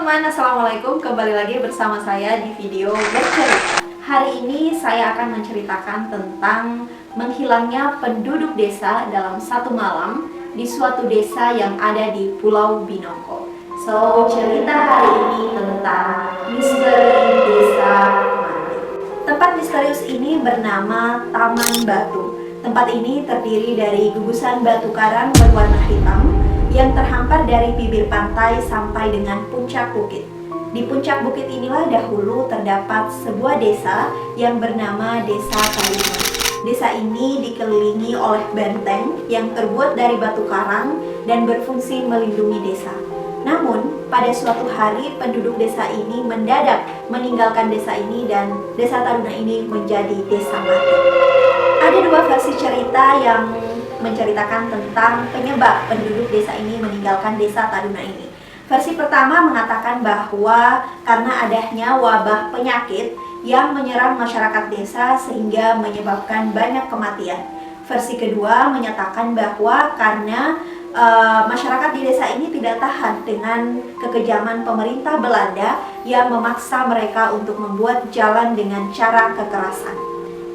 teman-teman, Assalamualaikum. Kembali lagi bersama saya di video bercerita. Hari ini saya akan menceritakan tentang menghilangnya penduduk desa dalam satu malam di suatu desa yang ada di Pulau Binongko. So, cerita hari ini tentang misteri desa mati. Tempat misterius ini bernama Taman Batu. Tempat ini terdiri dari gugusan batu karang berwarna hitam yang terhampar dari bibir pantai sampai dengan puncak bukit. Di puncak bukit inilah dahulu terdapat sebuah desa yang bernama Desa Taruna. Desa ini dikelilingi oleh benteng yang terbuat dari batu karang dan berfungsi melindungi desa. Namun, pada suatu hari penduduk desa ini mendadak meninggalkan desa ini dan Desa Taruna ini menjadi desa mati. Ada dua versi cerita yang menceritakan tentang penyebab penduduk desa ini meninggalkan Desa Taruna ini. Versi pertama mengatakan bahwa karena adanya wabah penyakit yang menyerang masyarakat desa sehingga menyebabkan banyak kematian. Versi kedua menyatakan bahwa karena masyarakat di desa ini tidak tahan dengan kekejaman pemerintah Belanda yang memaksa mereka untuk membuat jalan dengan cara kekerasan.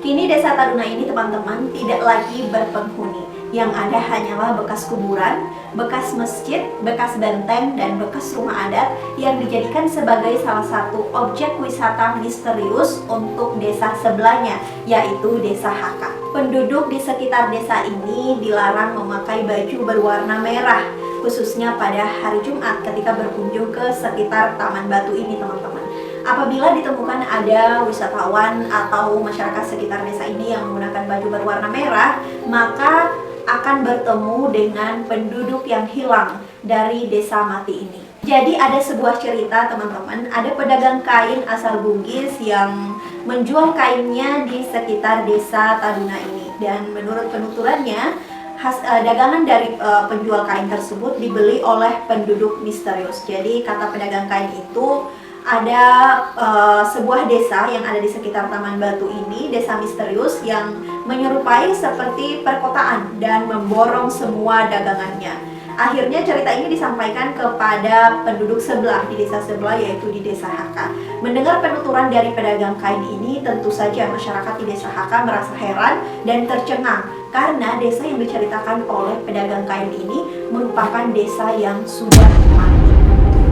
Kini Desa Taruna ini teman-teman tidak lagi berpenghuni. Yang ada hanyalah bekas kuburan, bekas masjid, bekas benteng, dan bekas rumah adat yang dijadikan sebagai salah satu objek wisata misterius untuk desa sebelahnya, yaitu Desa Haka. Penduduk di sekitar desa ini dilarang memakai baju berwarna merah, khususnya pada hari Jumat ketika berkunjung ke sekitar Taman Batu ini, teman-teman. Apabila ditemukan ada wisatawan atau masyarakat sekitar desa ini yang menggunakan baju berwarna merah, maka akan bertemu dengan penduduk yang hilang dari desa mati ini. Jadi ada sebuah cerita, teman-teman, ada pedagang kain asal Bugis yang menjual kainnya di sekitar Desa Taruna ini. Dan menurut penuturannya, dagangan dari penjual kain tersebut dibeli oleh penduduk misterius. Jadi kata pedagang kain itu, ada sebuah desa yang ada di sekitar Taman Batu ini, desa misterius yang menyerupai seperti perkotaan dan memborong semua dagangannya. Akhirnya cerita ini disampaikan kepada penduduk sebelah di desa sebelah, yaitu di Desa Haka. Mendengar penuturan dari pedagang kain ini, tentu saja masyarakat di Desa Haka merasa heran dan tercengang karena desa yang diceritakan oleh pedagang kain ini merupakan desa yang sudah mati.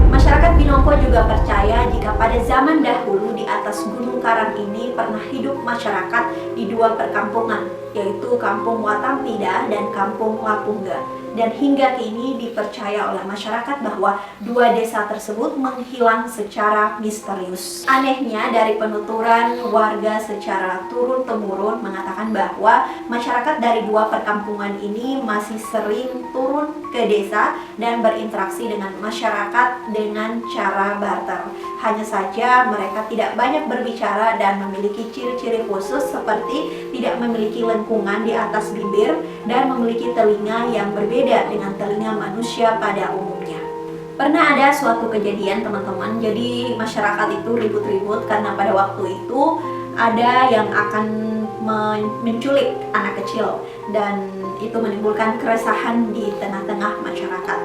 Masyarakat Binongko juga percaya jika pada zaman dahulu di atas Gunung Karang ini pernah hidup masyarakat di dua perkampungan, yaitu Kampung Watampida dan Kampung Lapungga. Dan hingga kini dipercaya oleh masyarakat bahwa dua desa tersebut menghilang secara misterius. Anehnya, dari penuturan warga secara turun-temurun mengatakan bahwa masyarakat dari dua perkampungan ini masih sering turun ke desa dan berinteraksi dengan masyarakat dengan cara barter. Hanya saja mereka tidak banyak berbicara dan memiliki ciri-ciri khusus seperti tidak memiliki lengkungan di atas bibir dan memiliki telinga yang berbeda dengan telinga manusia pada umumnya. Pernah ada suatu kejadian, teman-teman, jadi masyarakat itu ribut-ribut karena pada waktu itu ada yang akan menculik anak kecil dan itu menimbulkan keresahan di tengah-tengah masyarakat.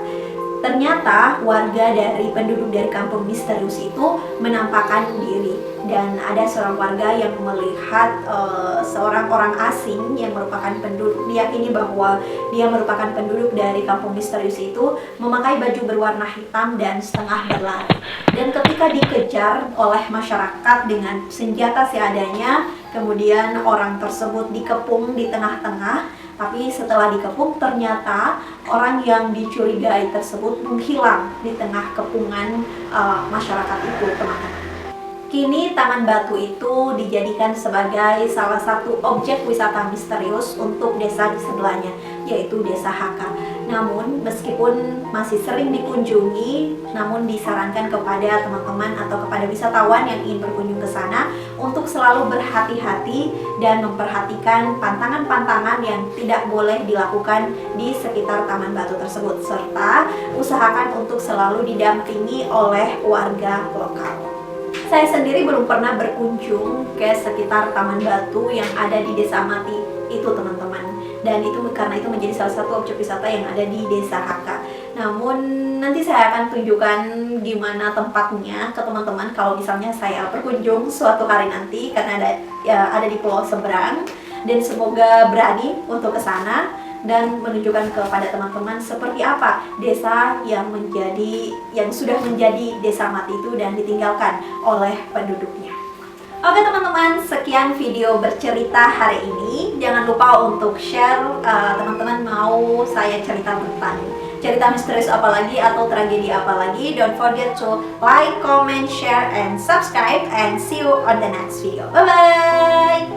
Ternyata warga dari penduduk dari kampung misterius itu menampakkan diri dan ada seorang warga yang melihat seorang orang asing yang merupakan penduduk, diyakini bahwa dia merupakan penduduk dari kampung misterius itu, memakai baju berwarna hitam dan setengah berlari. Dan ketika dikejar oleh masyarakat dengan senjata seadanya, kemudian orang tersebut dikepung di tengah-tengah. Tapi setelah dikepung, ternyata orang yang dicurigai tersebut menghilang di tengah kepungan masyarakat itu, teman-teman. Kini Taman Batu itu dijadikan sebagai salah satu objek wisata misterius untuk desa di sebelahnya, yaitu Desa Haka. Namun meskipun masih sering dikunjungi, namun disarankan kepada teman-teman atau kepada wisatawan yang ingin berkunjung ke sana untuk selalu berhati-hati dan memperhatikan pantangan-pantangan yang tidak boleh dilakukan di sekitar Taman Batu tersebut, serta usahakan untuk selalu didampingi oleh warga lokal. Saya sendiri belum pernah berkunjung ke sekitar Taman Batu yang ada di Desa Mati itu, teman-teman. Dan itu karena itu menjadi salah satu objek wisata yang ada di Desa Haka. Namun nanti saya akan tunjukkan gimana tempatnya ke teman-teman kalau misalnya saya berkunjung suatu hari nanti, karena ada di pulau seberang, dan semoga berani untuk ke sana dan menunjukkan kepada teman-teman seperti apa desa yang sudah menjadi desa mati itu dan ditinggalkan oleh penduduknya. Oke teman-teman, sekian video bercerita hari ini. Jangan lupa untuk share, teman-teman mau saya cerita tentang cerita misterius apa lagi atau tragedi apa lagi. Don't forget to like, comment, share, and subscribe, and see you on the next video. Bye bye.